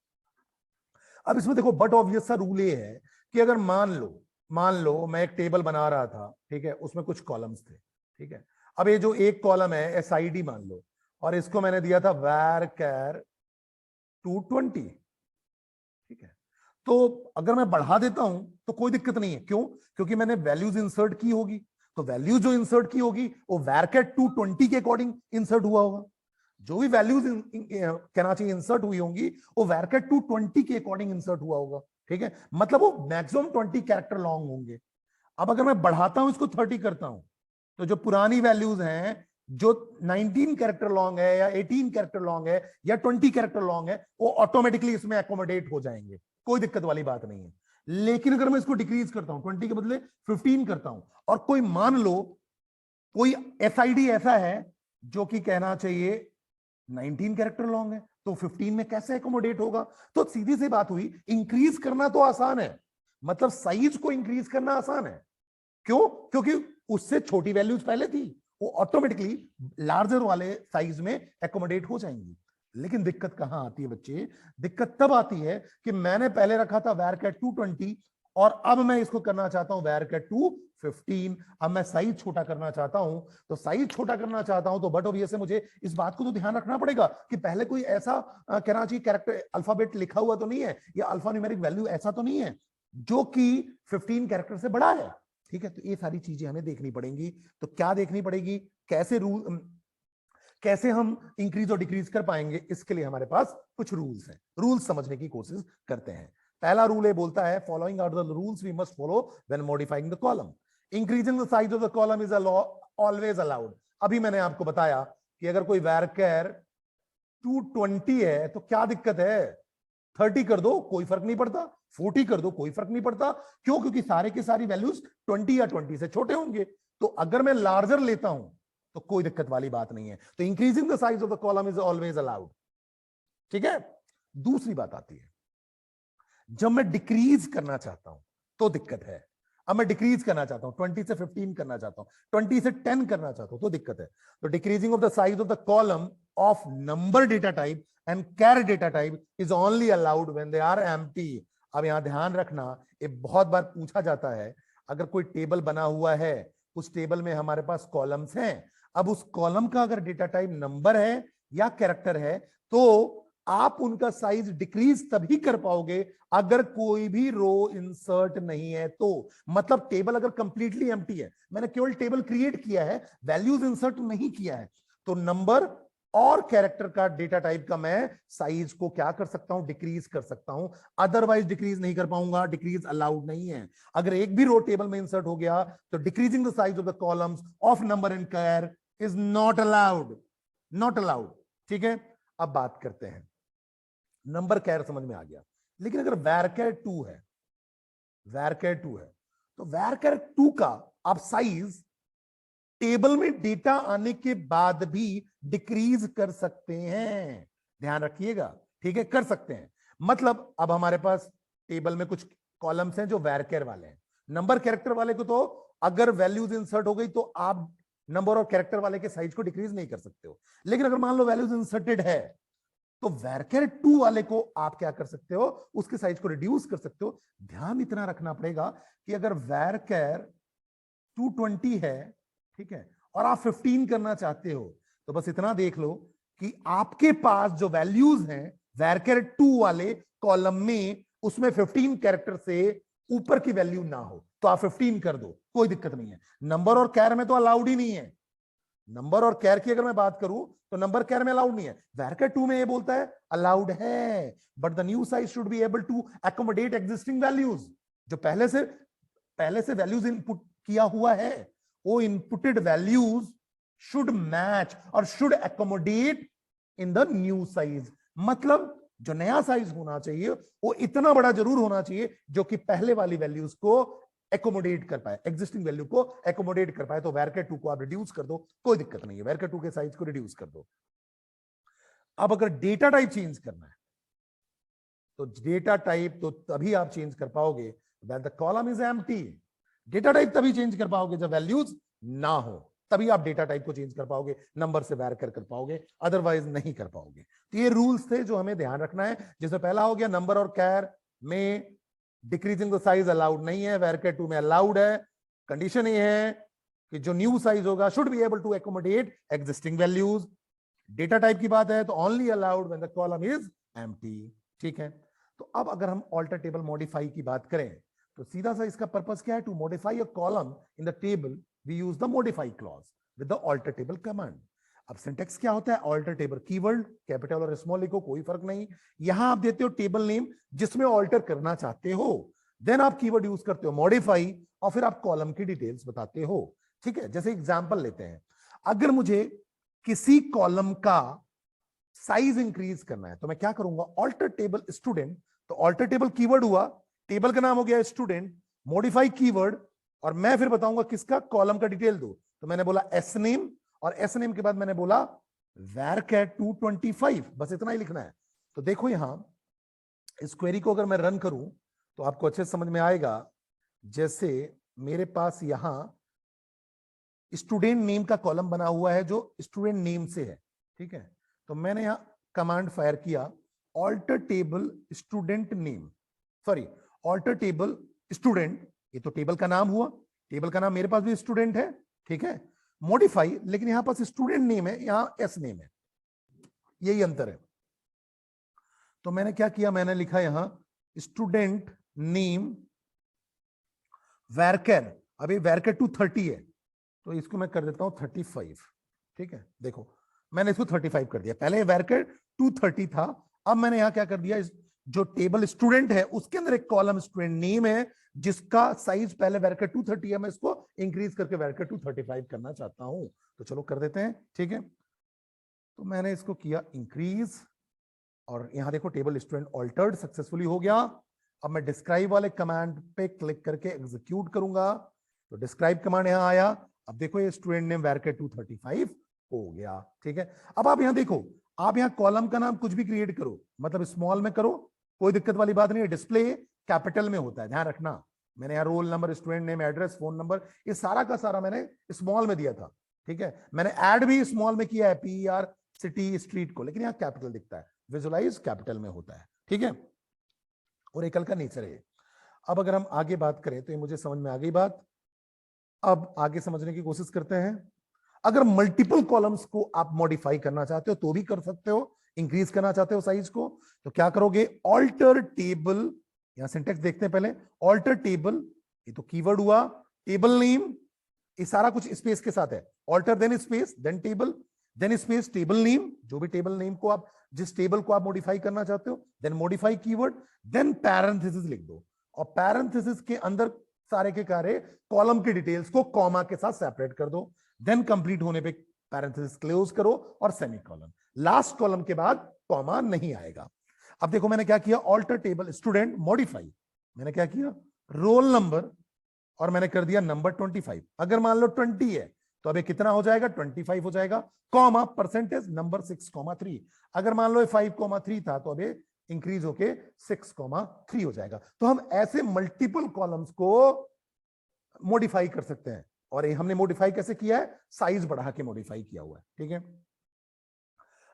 अब इसमें देखो बट ऑब्वियस सा रूल ये है कि अगर मान लो मैं एक टेबल बना रहा था, ठीक है, उसमें कुछ कॉलम्स थे, ठीक है। अब ये जो एक कॉलम है एसआईडी मान लो, और इसको मैंने दिया था varchar 220, ठीक है। तो अगर मैं बढ़ा देता हूं तो कोई दिक्कत नहीं है, क्यों? क्योंकि मैंने वैल्यूज इंसर्ट की होगी, तो वैल्यू जो इंसर्ट की होगी वो varchar 220 के अकॉर्डिंग इंसर्ट हुआ होगा। जो भी वैल्यूज कहना चाहिए इंसर्ट हुई होंगी वो varchar 220 के अकॉर्डिंग इंसर्ट हुआ होगा, ठीक है। मतलब वो मैक्सिमम 20 कैरेक्टर लॉन्ग होंगे। अब अगर मैं बढ़ाता हूं इसको 30 करता हूं, तो जो पुरानी वैल्यूज हैं, जो 19 कैरेक्टर लॉन्ग है या 18 कैरेक्टर लॉन्ग है या 20 कैरेक्टर लॉन्ग है, वो ऑटोमेटिकली इसमें एकोमोडेट हो जाएंगे, कोई दिक्कत वाली बात नहीं है। लेकिन अगर मैं इसको डिक्रीज करता हूं, 20 के बदले 15 करता हूं, और कोई मान लो कोई एसआईडी ऐसा है जो कि कहना चाहिए 19 कैरेक्टर लॉन्ग है, तो 15 में कैसे एकोमोडेट होगा? तो सीधी सी बात हुई, इंक्रीज करना तो आसान है, मतलब साइज को इंक्रीज करना आसान है। क्यों? क्योंकि उससे छोटी वैल्यूज पहले थी, वो ऑटोमेटिकली लार्जर वाले साइज में एकोमोडेट हो जाएंगी। लेकिन दिक्कत कहां आती है बच्चे? दिक्कत तब आती है कि मैंने पहले रखा था varchar 220 और अब मैं इसको करना चाहता हूं varchar 215। अब मैं साइज छोटा करना चाहता हूं, तो साइज छोटा करना चाहता हूं तो बट ऑब्वियसली मुझे इस बात को तो ध्यान रखना पड़ेगा कि पहले कोई ऐसा कहना चाहिए कैरेक्टर अल्फाबेट लिखा हुआ तो नहीं है, या अल्फा न्यूमेरिक वैल्यू ऐसा तो नहीं है जो कि 15 कैरेक्टर से बड़ा है, ठीक है। तो ये सारी चीजें हमें देखनी पड़ेंगी। तो क्या देखनी पड़ेगी? कैसे हम इंक्रीज और डिक्रीज कर पाएंगे? इसके लिए हमारे पास कुछ रूल्स हैं, रूल्स समझने की कोशिश करते हैं। पहला रूल ये बोलता है, following are the rules we must follow when modifying the column. Increasing the size of the column is always allowed. अभी मैंने आपको बताया कि अगर कोई varchar 220 है तो क्या दिक्कत है? 30 कर दो, कोई फर्क नहीं पड़ता, 40 कर दो, कोई फर्क नहीं पड़ता। क्यों? क्योंकि सारे के सारी वैल्यूज 20 या 20 से छोटे होंगे। तो अगर मैं लार्जर लेता हूं तो कोई दिक्कत वाली बात नहीं है। तो increasing the size of the column is always allowed, ठीक है। दूसरी बात आती है, जब मैं डिक्रीज करना चाहता हूं तो दिक्कत है। अब मैं डिक्रीज करना चाहता हूं, 20 से 15 करना चाहता हूं, 20 से 10 करना चाहता हूं, तो दिक्कत है। तो decreasing of the size of the column of number data type and char data type is only allowed when they are empty. अब यहां ध्यान रखना, ये बहुत बार पूछा जाता है, अगर कोई टेबल बना हुआ है, उस टेबल में हमारे पास कॉलम्स हैं, अब उस कॉलम का अगर डेटा टाइप नंबर है या कैरेक्टर है, तो आप उनका साइज डिक्रीज तभी कर पाओगे अगर कोई भी रो इंसर्ट नहीं है। तो मतलब टेबल अगर कंप्लीटली एम्प्टी है, मैंने केवल टेबल क्रिएट किया है, वैल्यूज इंसर्ट नहीं किया है, तो नंबर और कैरेक्टर का डेटा टाइप का मैं साइज को क्या कर सकता हूं? डिक्रीज कर सकता हूं। अदरवाइज डिक्रीज नहीं कर पाऊंगा, डिक्रीज अलाउड नहीं है। अगर एक भी रो टेबल में इंसर्ट हो गया तो decreasing the size of the columns of number and char is not allowed, not allowed, ठीक है। अब बात करते हैं, नंबर कैर समझ में आ गया, लेकिन अगर varchar 2 है, varchar 2 है, तो varchar 2 का आप साइज टेबल में डेटा आने के बाद भी डिक्रीज कर सकते हैं, ध्यान रखिएगा, ठीक है, कर सकते हैं। मतलब अब हमारे पास टेबल में कुछ कॉलम्स हैं जो varchar वाले हैं, नंबर कैरेक्टर वाले को तो अगर वैल्यूज इंसर्ट हो गई तो आप नंबर और कैरेक्टर वाले के साइज को डिक्रीज नहीं कर सकते हो। लेकिन अगर मान लो वैल्यूज इंसर्टेड है, तो varchar 2 वाले को आप क्या कर सकते हो? उसके साइज को रिड्यूस कर सकते हो। ध्यान इतना रखना पड़ेगा कि अगर varchar 220 है, ठीक है, और आप 15 करना चाहते हो, तो बस इतना देख लो कि आपके पास जो वैल्यूज हैं varchar 2 वाले कॉलम में, उसमें 15 कैरेक्टर से ऊपर की वैल्यू ना हो, तो आप 15 कर दो, कोई दिक्कत नहीं है। नंबर और कैर में तो अलाउड ही नहीं है। नंबर और कैर की अगर मैं बात करूं तो नंबर कैर में अलाउड नहीं है, varchar 2 में ये बोलता है अलाउड है, but the new size should be able to accommodate existing values. जो पहले से वैल्यूज इनपुट किया हुआ है, वो इनपुटेड वैल्यूज शुड मैच और should accommodate in the new size. मतलब जो नया साइज होना चाहिए वो इतना बड़ा जरूर होना चाहिए जो कि पहले वाली वैल्यूज को एकोमोडेट कर पाए, एग्जिस्टिंग वैल्यू को एकोमोडेट कर पाए। तो varchar 2 को आप रिड्यूस कर दो, कोई दिक्कत नहीं है, varchar 2 के साइज को रिड्यूस कर दो। अब अगर डेटा टाइप चेंज करना है, तो डेटा टाइप तो तभी आप चेंज कर पाओगे when the column is empty. Data type तभी चेंज कर पाओगे जब वैल्यूज ना हो, तभी आप डेटा टाइप को चेंज कर पाओगे, नंबर से varchar कर पाओगे, अदरवाइज नहीं कर पाओगे। तो ये रूल्स थे जो हमें ध्यान रखना है, जिसमें पहला हो गया नंबर और कैर में डिक्रीजिंग द साइज अलाउड नहीं है, varchar 2 में अलाउड है। कंडीशन ये है कि जो न्यू साइज होगा should be able to accommodate existing values. Data type की बात है तो only allowed when the column is empty. ठीक है, तो अब अगर हम ऑल्टर टेबल मॉडिफाई की बात करें तो सीधा सा इसका पर्पस क्या है, to modify a column in the table we use the modify clause with the alter table command. अब सिंटेक्स क्या होता है, ऑल्टर टेबल कीवर्ड कैपिटल और स्मॉल लिखो कोई फर्क नहीं, यहां आप देते हो टेबल नेम जिसमें ऑल्टर करना चाहते हो, देन आप कीवर्ड यूज करते हो मॉडिफाई और फिर आप कॉलम की डिटेल्स बताते हो। ठीक है, जैसे एग्जांपल लेते हैं, अगर मुझे किसी कॉलम का साइज इंक्रीज करना है तो मैं क्या करूंगा, ऑल्टर टेबल स्टूडेंट, तो ऑल्टर टेबल कीवर्ड हुआ, टेबल का नाम हो गया स्टूडेंट, मॉडिफाई कीवर्ड, और मैं फिर बताऊंगा किसका, कॉलम का डिटेल दो। तो मैंने बोला एस नेम, और एस नेम के बाद मैंने बोला varchar 225, बस इतना ही लिखना है। तो देखो यहां इस क्वेरी को अगर मैं रन करूं तो आपको अच्छे समझ में आएगा। जैसे मेरे पास यहां स्टूडेंट नेम का कॉलम बना हुआ है जो स्टूडेंट नेम से है। ठीक है, तो मैंने यहां कमांड फायर किया alter table student name, sorry alter table student, ये तो टेबल का नाम हुआ, टेबल का नाम मेरे पास भी स्टूडेंट है। ठीक है, मॉडिफाई, लेकिन यहां पास स्टूडेंट नेम है, यहां एस नेम है, यही अंतर है। तो मैंने क्या किया, मैंने लिखा यहां स्टूडेंट नेम varchar, अभी varchar 230 है तो इसको मैं कर देता हूं 35। ठीक है, देखो मैंने इसको 35 कर दिया, पहले varchar 230 था, अब मैंने यहां क्या कर दिया, जो टेबल स्टूडेंट है उसके अंदर एक कॉलम स्टूडेंट नेम है जिसका साइज पहले varchar 230 है, मैं इसको इंक्रीज करके varchar 235 करना चाहता हूं, तो चलो कर देते हैं। ठीक है, तो मैंने इसको किया इंक्रीज, और यहां देखो टेबल स्टूडेंट ऑल्टर्ड सक्सेसफुली हो गया। अब मैं डिस्क्राइब वाले कमांड पे क्लिक करके एग्जीक्यूट करूंगा, तो डिस्क्राइब कमांड यहां आया, अब देखो ये स्टूडेंट नेम varchar 235 हो गया। ठीक है, अब आप यहां देखो, आप यहां कॉलम का नाम कुछ भी क्रिएट करो, मतलब स्मॉल में करो, कोई दिक्कत वाली बात नहीं है, डिस्प्ले कैपिटल में होता है, ध्यान रखना। मैंने यहाँ roll number, student name, address, phone number, ये सारा का सारा मैंने स्मॉल में दिया था। ठीक है, मैंने ऐड भी स्मॉल में किया है, PER सिटी स्ट्रीट को, लेकिन यहाँ कैपिटल दिखता है, विजुअलाइज कैपिटल में होता है। ठीक है, और एकल का नेचर है। अब अगर हम आगे बात करें तो ये मुझे समझ में आ गई बात, अब आगे समझने की कोशिश करते हैं। अगर मल्टीपल कॉलम्स को आप मॉडिफाई करना चाहते हो तो भी कर सकते हो, इंक्रीज करना चाहते हो साइज को, तो क्या करोगे, ऑल्टर टेबल, यहां सिंटेक्स देखते हैं पहले, ऑल्टर टेबल, ये तो कीवर्ड हुआ, टेबल नेम, ये सारा कुछ स्पेस के साथ है, alter then space then table then space table name, जो भी टेबल नेम को आप, जिस टेबल को आप मॉडिफाई करना चाहते हो, then modify keyword, then parenthesis लिख दो, और पैरेंथेसिस के अंदर सारे के सारे कॉलम की डिटेल्स को कॉमा के साथ सेपरेट कर दो, देन कंप्लीट होने पे पैरेंथेसिस क्लोज करो और सेमीकोलन, लास्ट कॉलम के बाद कॉमा नहीं आएगा। अब देखो मैंने क्या किया, ऑल्टर टेबल स्टूडेंट मॉडिफाई, मैंने क्या किया, रोल नंबर, और मैंने कर दिया नंबर 25, अगर मान लो 20 है तो अभी कितना हो जाएगा, 25 हो जाएगा, कॉमा परसेंटेज नंबर 6,3, अगर मान लो 5,3 था तो अभी इंक्रीज होके 6,3 हो जाएगा। तो हम ऐसे मल्टीपल कॉलम्स को मॉडिफाई कर सकते हैं, और ये हमने मॉडिफाई कैसे किया है, साइज बढ़ा के मॉडिफाई किया हुआ है। ठीक है,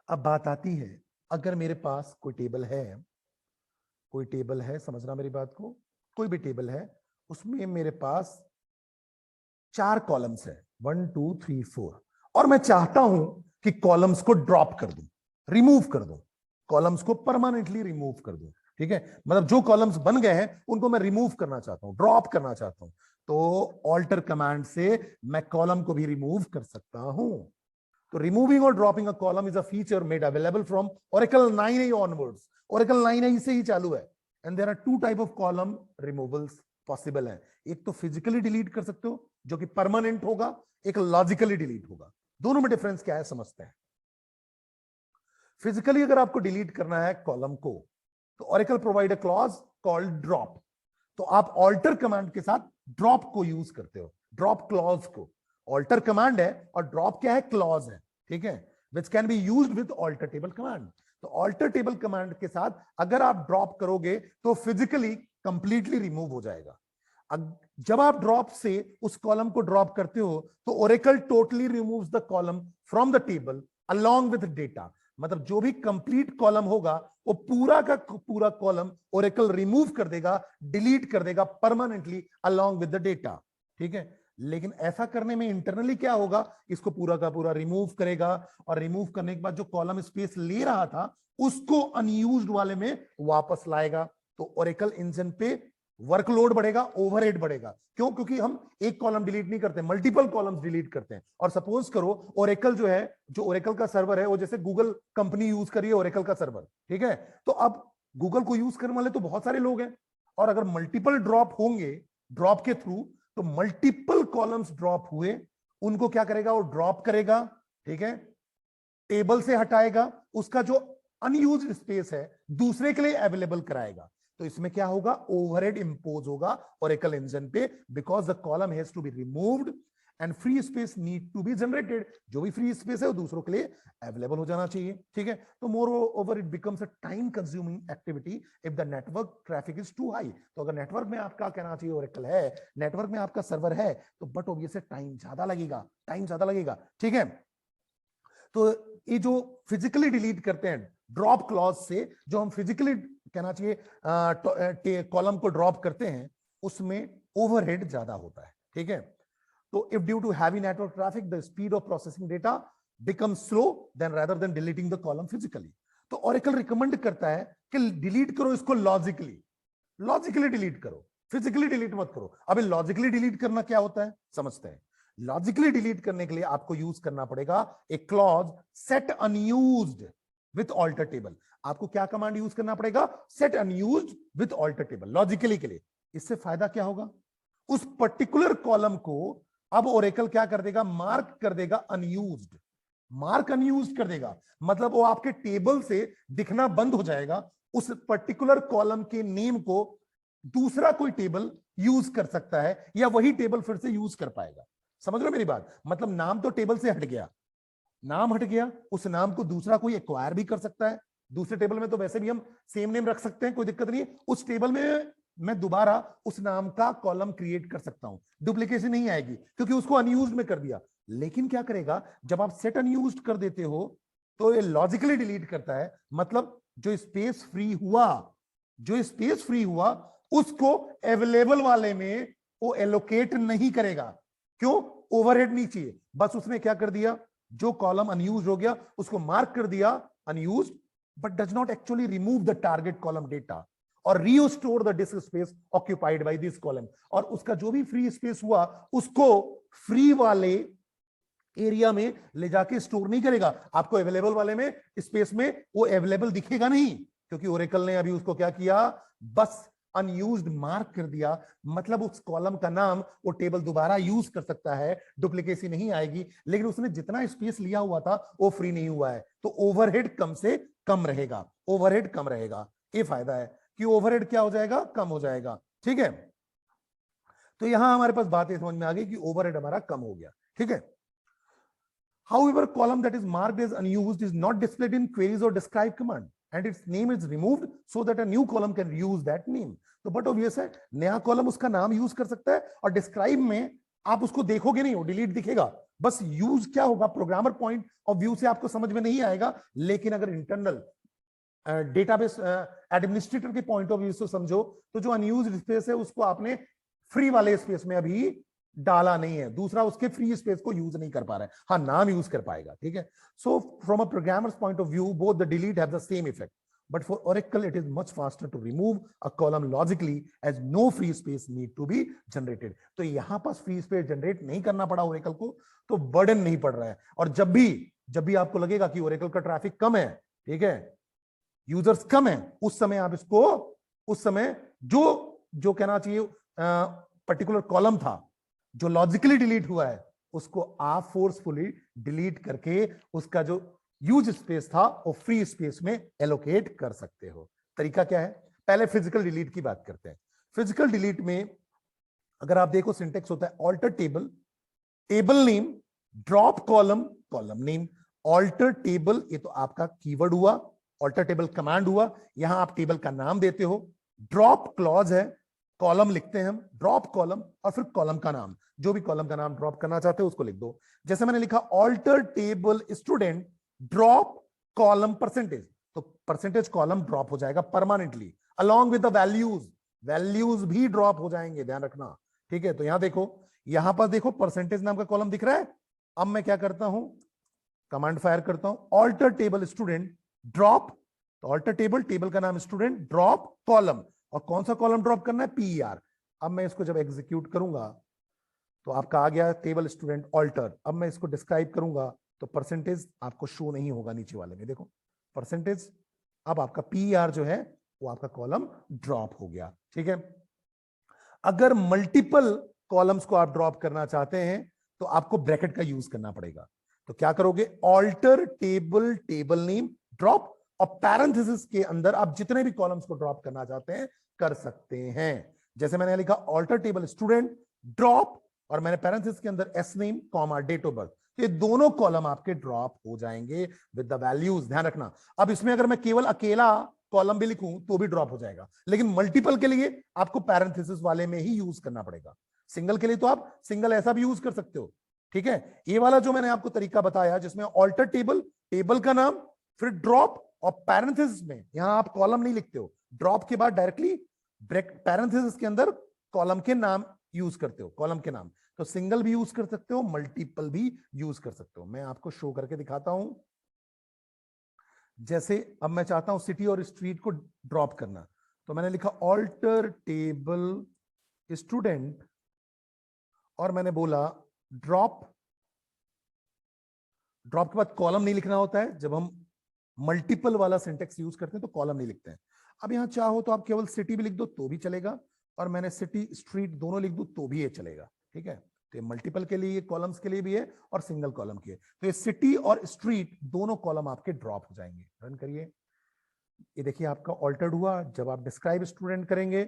अब बात आती है, अगर मेरे पास कोई टेबल है, समझना मेरी बात को, कोई भी टेबल है, उसमें मेरे पास 4 कॉलम्स है, 1 2 3 4, और मैं चाहता हूं कि कॉलम्स को ड्रॉप कर दूं, रिमूव कर दूं, कॉलम्स को परमानेंटली रिमूव कर दूं। ठीक है, मतलब जो कॉलम्स बन गए हैं उनको मैं रिमूव करना चाहता हूं, ड्रॉप करना चाहता हूं, तो ऑल्टर कमांड से मैं कॉलम को भी रिमूव कर सकता हूं। तो रिमूविंग और dropping a column is a feature made available from Oracle 9a onwards, Oracle 9a से ही चालू है, and there are 2 type of column removals possible है, एक तो फिजिकली डिलीट कर सकते हो जो कि परमानेंट होगा, एक लॉजिकली डिलीट होगा। दोनों में डिफरेंस क्या है समझते हैं। फिजिकली अगर आपको डिलीट करना है कॉलम को तो Oracle provide a clause called drop, तो आप ऑल्टर कमांड के साथ ड्रॉप को यूज करते हो, ड्रॉप क्लॉज को, ऑल्टर कमांड है और ड्रॉप क्या है, क्लॉज है। ठीक है, which can be used with alter table command. तो ऑल्टर टेबल कमांड के साथ अगर आप ड्रॉप करोगे तो फिजिकली कंप्लीटली रिमूव हो जाएगा। जब आप ड्रॉप से उस कॉलम को ड्रॉप करते हो तो Oracle totally removes the column from the table along with data, मतलब जो भी कंप्लीट कॉलम होगा वो पूरा का पूरा कॉलम Oracle रिमूव कर देगा, डिलीट कर देगा permanently along with the data. ठीक है, लेकिन ऐसा करने में इंटरनली क्या होगा, इसको पूरा का पूरा रिमूव करेगा, और रिमूव करने के बाद जो कॉलम स्पेस ले रहा था उसको अनयूज्ड वाले में वापस लाएगा। तो ओरेकल इंजन पे वर्कलोड बढ़ेगा, ओवरहेड बढ़ेगा। क्यों? क्योंकि हम एक कॉलम डिलीट नहीं करते, मल्टीपल कॉलम्स डिलीट करते हैं। और सपोज करो ओरेकल जो है, जो ओरेकल का सर्वर है, वो जैसे गूगल कंपनी यूज करिए ओरेकल का सर्वर, ठीक है? तो अब गूगल को यूज करने वाले तो बहुत सारे लोग हैं, और अगर मल्टीपल ड्रॉप होंगे ड्रॉप के थ्रू, तो मल्टीपल कॉलम्स ड्रॉप हुए, उनको क्या करेगा, वो ड्रॉप करेगा, ठीक है, टेबल से हटाएगा, उसका जो अनयूज्ड स्पेस है दूसरे के लिए अवेलेबल कराएगा। तो इसमें क्या होगा, ओवरहेड इंपोज होगा ओरेकल इंजन पे, because the column has to be removed and free space need to be generated. जो भी फ्री स्पेस है वो दूसरों के लिए अवेलेबल हो जाना चाहिए, ठीक है? तो moreover it becomes a time consuming activity if the network traffic is too high. तो अगर नेटवर्क में आपका कहना चाहिए ओरेकल है, नेटवर्क में आपका सर्वर है, तो बट ऑब्वियसली टाइम ज्यादा लगेगा, टाइम ज्यादा लगेगा, ठीक है? तो ये जो फिजिकली डिलीट करते हैं ड्रॉप क्लॉज से, जो हम फिजिकली कहना चाहिए कॉलम को ड्रॉप करते हैं, उसमें ओवरहेड ज्यादा होता है, ठीक है? तो if due to heavy network traffic the speed of processing data become slow then rather than deleting the column physically. तो ओरेकल रिकमेंड करता है कि डिलीट करो इसको लॉजिकली, लॉजिकली डिलीट करो, फिजिकली डिलीट मत करो। अभी लॉजिकली डिलीट करना क्या होता है समझते हैं। लॉजिकली डिलीट करने के लिए आपको यूज करना पड़ेगा एक clause set unused with alter table. आपको क्या कमांड यूज करना पड़ेगा, set unused with alter table, logically के लिए। इससे फायदा क्या होगा, उस पर्टिकुलर कॉलम को अब ओरेकल क्या कर देगा, मार्क कर देगा अनयूज्ड, मार्क अनयूज्ड कर देगा, मतलब वो आपके टेबल से दिखना बंद हो जाएगा। उस पर्टिकुलर कॉलम के नेम को दूसरा कोई टेबल यूज कर सकता है, या वही टेबल फिर से यूज कर पाएगा। समझ रहे हो मेरी बात? मतलब नाम तो टेबल से हट गया, नाम हट गया, उस नाम को दूसरा कोई एक्वायर भी कर सकता है। दूसरे टेबल में तो वैसे भी हम सेम नेम रख सकते हैं, कोई दिक्कत नहीं है। उस टेबल में मैं दोबारा उस नाम का कॉलम क्रिएट कर सकता हूं, डुप्लीकेशन नहीं आएगी, क्योंकि उसको अनयूज्ड में कर दिया। लेकिन क्या करेगा, जब आप सेट अनयूज्ड कर देते हो तो ये लॉजिकली डिलीट करता है, मतलब जो स्पेस फ्री हुआ, जो स्पेस फ्री हुआ उसको अवेलेबल वाले में वो एलोकेट नहीं करेगा। क्यों? ओवरहेड नहीं चाहिए। बस उसने क्या कर दिया, जो कॉलम अनयूज्ड हो गया उसको मार्क कर दिया unused, but does not actually remove the target column data और restore the disk space occupied by this column. और उसका जो भी फ्री स्पेस हुआ उसको फ्री वाले एरिया में ले जाके स्टोर नहीं करेगा। आपको अवेलेबल वाले में स्पेस में वो अवेलेबल दिखेगा नहीं, क्योंकि ओरेकल ने अभी उसको क्या किया, बस अनयूज्ड मार्क कर दिया। मतलब उस कॉलम का नाम वो टेबल दोबारा यूज कर सकता है, डुप्लीकेसी नहीं आएगी, लेकिन उसने जितना स्पेस लिया हुआ था वो फ्री नहीं हुआ है, तो ओवरहेड कम से कम रहेगा, ओवरहेड कम रहेगा। ये फायदा है कि ओवरहेड क्या हो जाएगा, कम हो जाएगा, ठीक है? तो यहां हमारे पास बात समझ में आ गई कि ओवरहेड हमारा कम हो गया, ठीक है? However, column that is marked as unused is not displayed in queries or describe command, and its name is removed so that a new column can use that name. तो बट ऑब्वियस है, नया column उसका नाम use कर सकता है, और describe में आप उसको देखोगे नहीं, वो डिलीट दिखेगा। बस यूज क्या होगा, प्रोग्रामर पॉइंट ऑफ व्यू से आपको समझ में नहीं आएगा, लेकिन अगर इंटरनल डेटाबेस एडमिनिस्ट्रेटर के पॉइंट ऑफ व्यू से समझो, तो जो अनयूज्ड स्पेस है उसको आपने फ्री वाले स्पेस में अभी डाला नहीं है, दूसरा उसके फ्री स्पेस को यूज नहीं कर पा रहा है, हाँ नाम यूज कर पाएगा, ठीक है? So from a programmers point of view both the delete have the same effect, but for Oracle it is much faster to remove a column logically as no free space need to be generated. तो यहां पास free space generate नहीं करना पड़ा Oracle को, तो burden नहीं पड़ रहा है। और जब भी आपको लगेगा कि Oracle का ट्रैफिक कम है, ठीक है, यूजर्स कम है, उस समय आप इसको, उस समय जो कहना चाहिए पर्टिकुलर कॉलम था जो लॉजिकली डिलीट हुआ है, उसको आप फोर्सफुली डिलीट करके उसका जो यूज स्पेस था वो फ्री स्पेस में एलोकेट कर सकते हो। तरीका क्या है, पहले फिजिकल डिलीट की बात करते हैं। फिजिकल डिलीट में अगर आप देखो सिंटेक्स होता है alter table, table name, drop column, column name, alter table, ये तो आपका कीवर्ड हुआ, ऑल्टर टेबल कमांड हुआ, यहां आप टेबल का नाम देते हो। ड्रॉप क्लॉज है, कॉलम लिखते हैं हम, ड्रॉप कॉलम, और फिर कॉलम का नाम, जो भी कॉलम का नाम ड्रॉप करना चाहते हो उसको लिख दो। जैसे मैंने लिखा alter table student drop column percentage, तो परसेंटेज कॉलम ड्रॉप हो जाएगा permanently along with the values, values भी ड्रॉप हो जाएंगे, ध्यान रखना, ठीक है? तो यहां देखो, यहां पर देखो परसेंटेज नाम का कॉलम दिख रहा है। अब मैं क्या करता हूं, कमांड फायर करता हूं, ऑल्टर टेबल स्टूडेंट ड्रॉप, तो ऑल्टर टेबल, टेबल का नाम स्टूडेंट, ड्रॉप कॉलम, और कौन सा कॉलम ड्रॉप करना है, पीआर। अब मैं इसको जब एग्जीक्यूट करूंगा तो आपका आ गया टेबल स्टूडेंट ऑल्टर। अब मैं इसको डिस्क्राइब करूंगा तो परसेंटेज आपको शो नहीं होगा नीचे वाले में, देखो परसेंटेज। अब आपका पीआर जो है वो आपका कॉलम ड्रॉप हो गया, ठीक है। अगर मल्टीपल कॉलम्स को आप ड्रॉप करना चाहते हैं तो आपको ब्रैकेट का यूज करना पड़ेगा। तो क्या करोगे, alter table, table name drop, और पैरेंथेसिस के अंदर आप जितने भी कॉलम्स को ड्रॉप करना चाहते हैं कर सकते हैं। जैसे मैंने लिखा ऑल्टर टेबल स्टूडेंट ड्रॉप, और मैंने पैरेंथेसिस के अंदर S name comma date of birth, ये दोनों कॉलम आपके ड्रॉप हो जाएंगे विद द वैल्यूज। ध्यान रखना, अब इसमें अगर मैं केवल अकेला कॉलम भी लिखूं तो भी ड्रॉप हो जाएगा, लेकिन मल्टीपल के लिए आपको पैरेंथेसिस वाले में ही यूज करना पड़ेगा। सिंगल के लिए तो आप सिंगल ऐसा भी यूज कर सकते हो, ठीक है। ये वाला जो मैंने आपको तरीका बताया जिसमें ऑल्टर टेबल, टेबल का नाम, फिर ड्रॉप, और पैरेंथेसिस में यहां आप कॉलम नहीं लिखते हो, ड्रॉप के बाद डायरेक्टली पैरेंथेसिस के अंदर कॉलम के नाम यूज करते हो, कॉलम के नाम। तो सिंगल भी यूज कर सकते हो, मल्टीपल भी यूज कर सकते हो। मैं आपको शो करके दिखाता हूं। जैसे अब मैं चाहता हूं सिटी और स्ट्रीट को ड्रॉप करना, तो मैंने लिखा ऑल्टर टेबल स्टूडेंट, और मैंने बोला ड्रॉप। ड्रॉप के बाद कॉलम नहीं लिखना होता है, जब हम मल्टीपल वाला सिंटेक्स यूज करते हैं तो कॉलम नहीं लिखते हैं। अब यहां चाहो तो आप केवल सिटी भी लिख दो तो भी चलेगा, और मैंने सिटी स्ट्रीट दोनों लिख दूं तो भी ये चलेगा, ठीक है। तो ये मल्टीपल के लिए, कॉलम्स के लिए भी है और सिंगल कॉलम के, तो ये सिटी और स्ट्रीट दोनों कॉलम आपके ड्रॉप हो जाएंगे। रन करिए, ये देखिए आपका ऑल्टर्ड हुआ। जब आप डिस्क्राइब स्टूडेंट करेंगे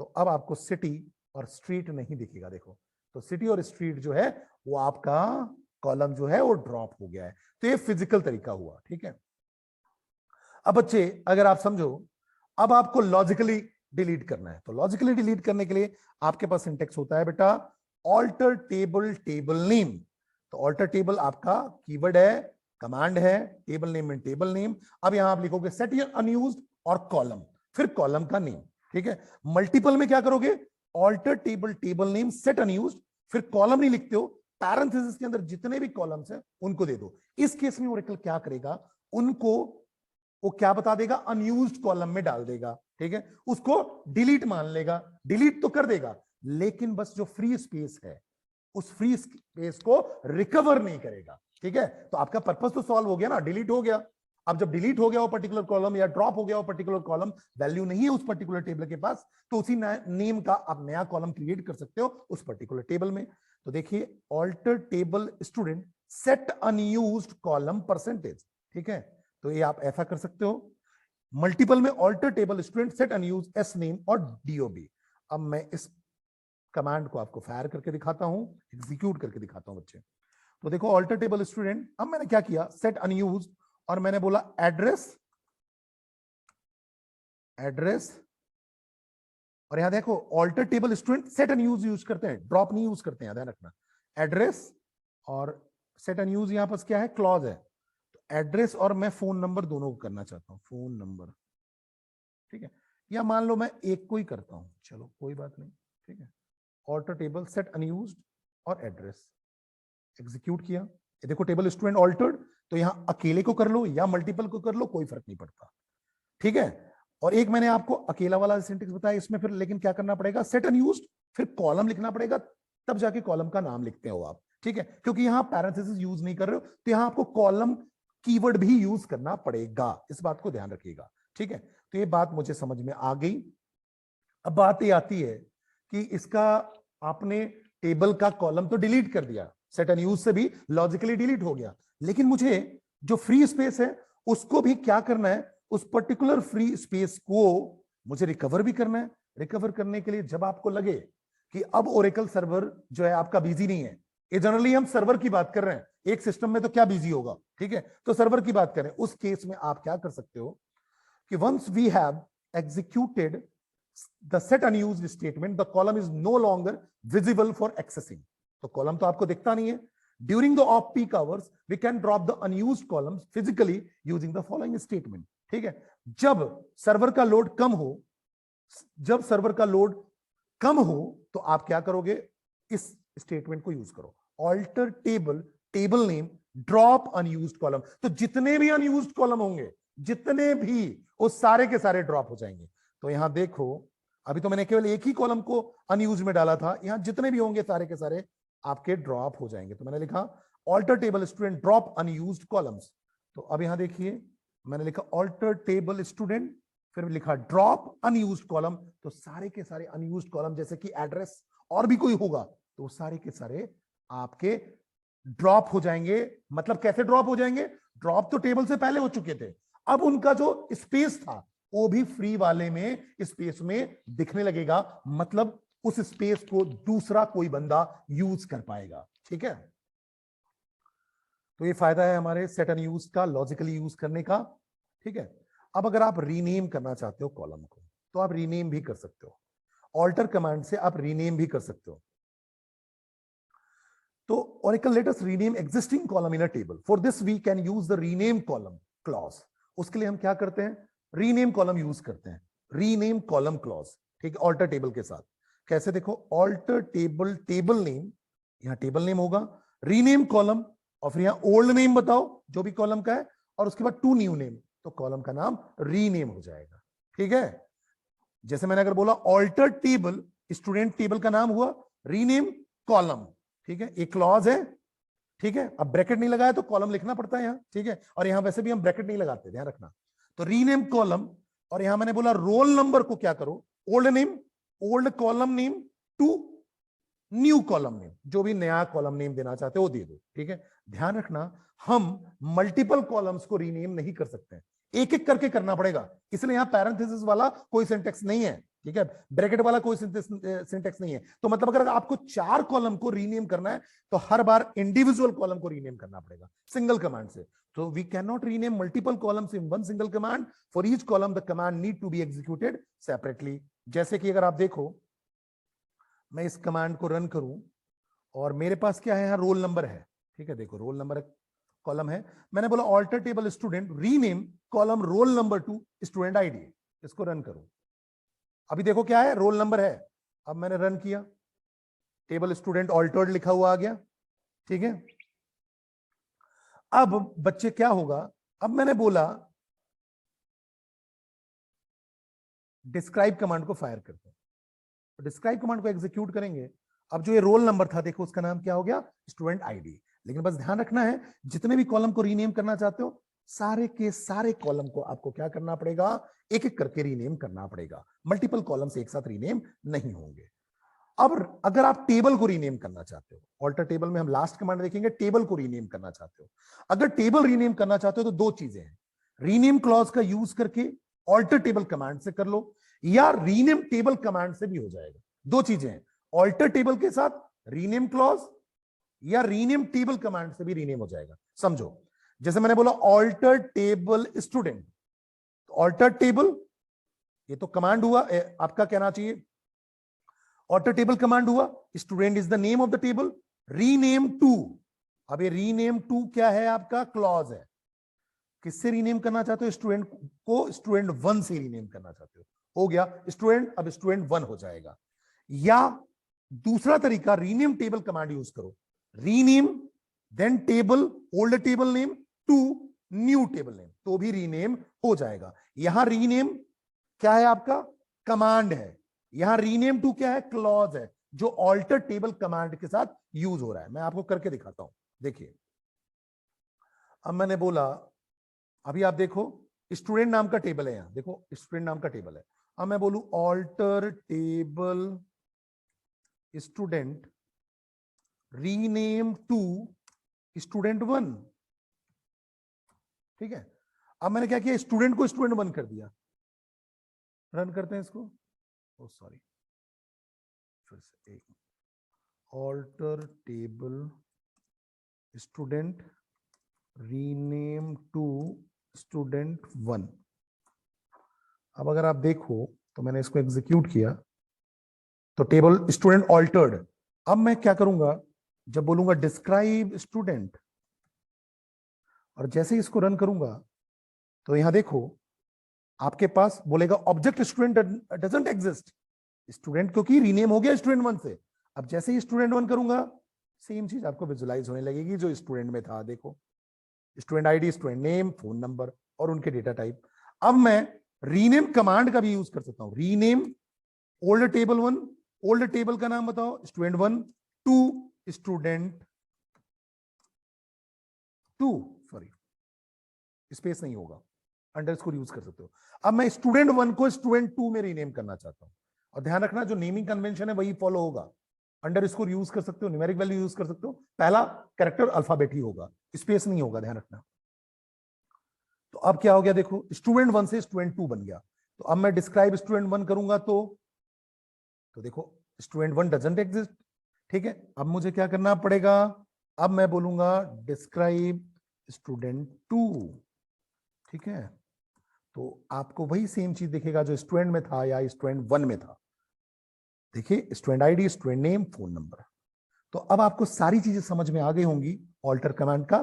तो अब आपको सिटी और स्ट्रीट नहीं दिखेगा, देखो। तो सिटी और स्ट्रीट जो है वो आपका कॉलम जो है वो ड्रॉप हो गया है। तो ये फिजिकल तरीका हुआ, ठीक है। अब बच्चे अगर आप समझो, अब आपको लॉजिकली डिलीट करना है, तो लॉजिकली डिलीट करने के लिए आपके पास सिंटेक्स होता है बेटा ऑल्टर टेबल, टेबल नेम। तो ऑल्टर टेबल आपका कीवर्ड है, कमांड है, टेबल नेम में टेबल नेम। अब यहां आप लिखोगे सेट अनयूज्ड और कॉलम, फिर कॉलम का नेम, ठीक है। मल्टीपल में क्या करोगे, alter table, table name, set unused, फिर कॉलम नहीं लिखते हो, पैरेंथेसिस के अंदर जितने भी कॉलम्स हैं उनको दे दो। इस केस में ओरेकल क्या करेगा, उनको वो क्या बता देगा, अनयूज्ड कॉलम में डाल देगा, ठीक है। उसको डिलीट मान लेगा, डिलीट तो कर देगा, लेकिन बस जो फ्री स्पेस है उस फ्री स्पेस को रिकवर नहीं करेगा, ठीक है। तो आपका पर्पस तो सॉल्व हो गया ना, डिलीट हो गया। अब जब डिलीट हो गया वो पर्टिकुलर कॉलम या ड्रॉप हो गया वो पर्टिकुलर कॉलम, वैल्यू नहीं है उस पर्टिकुलर टेबल के पास, तो उसी नेम का आप नया कॉलम क्रिएट कर सकते हो उस पर्टिकुलर टेबल में। तो देखिए alter table student set unused column percentage, ठीक है। तो ये आप ऐसा कर सकते हो। मल्टीपल में alter table student set unused S name और डीओबी। अब मैं इस कमांड को आपको फायर करके दिखाता हूं, एग्जीक्यूट करके दिखाता हूं बच्चे। तो देखो ऑल्टर टेबल स्टूडेंट, अब मैंने क्या किया, सेट अनयूज, और मैंने बोला एड्रेस, एड्रेस, और यहां देखो alter table student set unused use करते हैं, ड्रॉप नहीं यूज करते हैं, ध्यान रखना। एड्रेस और सेट अनयूज यहां पर क्या है, क्लॉज है। एड्रेस और मैं फोन नंबर दोनों को करना चाहता हूं, फोन नंबर, ठीक है। या मान लो मैं एक को ही करता हूं, चलो कोई बात नहीं, ठीक है। ऑल्टर टेबल सेट अनयूज्ड और एड्रेस, एग्जीक्यूट किया। ये देखो टेबल स्टूडेंट ऑल्टर्ड, तो यहां अकेले को कर लो या मल्टीपल को कर लो, कोई फर्क नहीं पड़ता, ठीक है। और एक मैंने आपको अकेला वाला सिंटेक्स बताया, इसमें फिर लेकिन क्या करना पड़ेगा, सेट अनयूज्ड, फिर कॉलम लिखना पड़ेगा, तब जाके कॉलम का नाम लिखते हो आप, ठीक है। क्योंकि यहां पैरेंथेसिस यूज नहीं कर रहे हो, तो यहां आपको कॉलम कीवर्ड भी यूज करना पड़ेगा, इस बात को ध्यान रखिएगा, ठीक है। तो ये बात मुझे समझ में आ गई। अब बात ये आती है कि इसका आपने टेबल का कॉलम तो डिलीट कर दिया, सेट अनयूज से भी लॉजिकली डिलीट हो गया, लेकिन मुझे जो फ्री स्पेस है उसको भी क्या करना है, उस पर्टिकुलर फ्री स्पेस को मुझे रिकवर भी करना है। रिकवर करने के लिए जब आपको लगे कि अब ओरेकल सर्वर जो है आपका बिजी नहीं है, ये जनरली हम सर्वर की बात कर रहे हैं, एक सिस्टम में तो क्या बिजी होगा, ठीक है। तो सर्वर की बात करें, उस केस में आप क्या कर सकते हो कि once we have executed the set unused statement, the column is no longer visible for accessing. तो कॉलम तो आपको दिखता नहीं है। During the off peak hours we can drop the unused columns physically using the following statement, ठीक है। जब server का लोड कम हो, जब सर्वर का लोड कम हो तो आप क्या करोगे, इस स्टेटमेंट को यूज करो, alter table, table name, drop unused column. तो जितने भी अनयूज्ड कॉलम होंगे, जितने भी, वो सारे के सारे ड्रॉप हो जाएंगे। तो यहां देखो, अभी तो मैंने केवल एक ही कॉलम को अनयूज में डाला था, यहां जितने भी होंगे सारे के सारे आपके ड्रॉप हो जाएंगे। तो मैंने लिखा alter table student drop unused columns. तो अब यहां देखिए, मैंने लिखा ऑल्टर टेबल स्टूडेंट, फिर लिखा ड्रॉप अनयूज्ड कॉलम। तो सारे के सारे अनयूज्ड कॉलम, जैसे कि एड्रेस और भी कोई होगा, तो सारे के सारे आपके ड्रॉप हो जाएंगे। मतलब कैसे ड्रॉप हो जाएंगे? ड्रॉप तो टेबल से पहले हो चुके थे, अब उनका जो स्पेस था वो भी फ्री वाले में स्पेस में दिखने लगेगा, मतलब उस स्पेस को दूसरा कोई बंदा यूज कर पाएगा। ठीक है, तो ये फायदा है हमारे सेट एंड यूज का, लॉजिकली यूज करने का। ठीक है, अब अगर आप रीनेम करना चाहते हो कॉलम को, तो आप रीनेम भी कर सकते हो, ऑल्टर कमांड से आप रीनेम भी कर सकते हो। तो Oracle let us rename existing column in a table. For this we can use the rename column clause. उसके लिए हम क्या करते हैं? रीनेम कॉलम यूज करते हैं, रीनेम कॉलम क्लॉज। ठीक है, ऑल्टर टेबल के साथ। कैसे? देखो, ऑल्टर टेबल, टेबल नेम, यहां टेबल नेम होगा, रीनेम कॉलम, और फिर यहां ओल्ड नेम बताओ जो भी कॉलम का है, और उसके बाद टू न्यू नेम, तो कॉलम का नाम रीनेम हो जाएगा। ठीक है, जैसे मैंने अगर बोला ऑल्टर टेबल स्टूडेंट, टेबल का नाम हुआ रीनेम कॉलम। ठीक है, एक क्लॉज है। ठीक है, अब ब्रैकेट नहीं लगाया तो कॉलम लिखना पड़ता है यहां। ठीक है, और यहां वैसे भी हम ब्रैकेट नहीं लगाते, ध्यान रखना। तो रीनेम कॉलम, और यहां मैंने बोला रोल नंबर को क्या करो, old name, old column name to new column name, जो भी नया कॉलम नेम देना चाहते हो वो दे दो। ठीक है, ध्यान रखना, हम मल्टीपल कॉलम्स को रीनेम नहीं कर सकते, एक एक करके करना पड़ेगा, इसलिए यहां पैरेंथेसिस वाला कोई सिंटेक्स नहीं है। ठीक है, ब्रैकेट वाला कोई सिंटेक्स नहीं है। तो मतलब अगर आपको 4 कॉलम को रीनेम करना है, तो हर बार इंडिविजुअल कॉलम को रीनेम करना पड़ेगा सिंगल कमांड से। तो we can not rename multiple columns in one single command. For each column the command need to be executed separately. जैसे कि अगर आप देखो, मैं इस कमांड को रन करूं और मेरे पास क्या है, यहां रोल नंबर है। ठीक है, देखो रोल नंबर कॉलम है, मैंने बोला alter table student rename column roll number to student ID. इसको रन करूं, अभी देखो क्या है, रोल नंबर है। अब मैंने रन किया, टेबल स्टूडेंट ऑल्टर्ड लिखा हुआ आ गया। ठीक है, अब बच्चे क्या होगा, अब मैंने बोला डिस्क्राइब कमांड को फायर करते हैं, तो डिस्क्राइब कमांड को एग्जीक्यूट करेंगे। अब जो ये रोल नंबर था, देखो उसका नाम क्या हो गया, स्टूडेंट आईडी। लेकिन बस ध्यान रखना है, जितने भी कॉलम को रीनेम करना चाहते हो, सारे के सारे कॉलम को आपको क्या करना पड़ेगा, एक एक करके रीनेम करना पड़ेगा, मल्टीपल कॉलम से एक साथ रीनेम नहीं होंगे। अब अगर आप टेबल को रीनेम करना चाहते हो, ऑल्टर टेबल में हम लास्ट कमांड देखेंगे, टेबल को रीनेम करना चाहते हो, अगर टेबल रीनेम करना चाहते हो तो दो चीजें हैं, रीनेम क्लॉज का यूज करके ऑल्टर टेबल कमांड से कर लो, या रीनेम टेबल कमांड से भी हो जाएगा। दो चीजें हैं, ऑल्टर टेबल के साथ रीनेम क्लॉज, या रीनेम टेबल कमांड से भी रीनेम हो जाएगा। समझो, जैसे मैंने बोला alter table student, alter table ये तो कमांड हुआ, आपका कहना चाहिए ऑल्टर टेबल कमांड हुआ, student is the name of the table, rename to, अब ये रीनेम टू क्या है, आपका क्लॉज है, किससे रीनेम करना चाहते हो, स्टूडेंट को स्टूडेंट 1 से रीनेम करना चाहते हो, हो गया स्टूडेंट, अब स्टूडेंट 1 हो जाएगा। या दूसरा तरीका, रीनेम टेबल कमांड यूज करो, rename then table, old table name to new table name, तो भी रीनेम हो जाएगा। यहां रीनेम क्या है, आपका कमांड है, यहां रीनेम टू क्या है, क्लॉज है, जो ऑल्टर टेबल कमांड के साथ यूज हो रहा है। मैं आपको करके दिखाता हूं, देखिए। अब मैंने बोला, अभी आप देखो स्टूडेंट नाम का टेबल है, यहां देखो स्टूडेंट नाम का टेबल है। अब मैं बोलूं alter table student rename to student 1। ठीक है, अब मैंने क्या किया, स्टूडेंट को स्टूडेंट 1 कर दिया। रन करते हैं इसको, ओ सॉरी, फिर से एक, alter table student rename to student 1। अब अगर आप देखो तो मैंने इसको एग्जीक्यूट किया, तो टेबल स्टूडेंट ऑल्टर्ड। अब मैं क्या करूंगा, जब बोलूंगा डिस्क्राइब स्टूडेंट, और जैसे ही इसको रन करूंगा, तो यहां देखो आपके पास बोलेगा object student doesn't exist, student क्योंकि रीनेम हो गया स्टूडेंट 1 से। अब जैसे ही स्टूडेंट 1 करूंगा सेम चीज आपको विजुलाइज होने लगेगी जो स्टूडेंट में था। देखो student ID, student name, phone number और उनके डेटा टाइप। अब मैं रीनेम कमांड का भी यूज कर सकता हूं। Rename old table 1, old table का नाम बताओ student 1 to student 2, sorry space नहीं होगा, अंडरस्कोर यूज कर सकते हो। अब मैं स्टूडेंट 1 को स्टूडेंट 2 में रीनेम करना चाहता हूं, और ध्यान रखना जो नेमिंग कन्वेंशन है वही फॉलो होगा। अंडरस्कोर यूज कर सकते हो, न्यूमेरिक वैल्यू यूज कर सकते हो, पहला कैरेक्टर अल्फाबेट ही होगा, स्पेस नहीं होगा, ध्यान रखना। तो अब क्या हो गया, देखो स्टूडेंट 1 से स्टूडेंट 2 बन गया। तो अब मैं डिस्क्राइब स्टूडेंट 1 करूंगा तो देखो स्टूडेंट 1 डजंट एग्जिस्ट, ठीक है। अब मुझे क्या करना पड़ेगा, अब मैं बोलूंगा डिस्क्राइब स्टूडेंट 2, ठीक है। तो आपको वही सेम चीज दिखेगा जो स्टूडेंट में था या स्टूडेंट 1 में था। देखिए student ID, student name, phone number. तो अब आपको सारी चीजें समझ में आ गई होंगी ऑल्टर कमांड का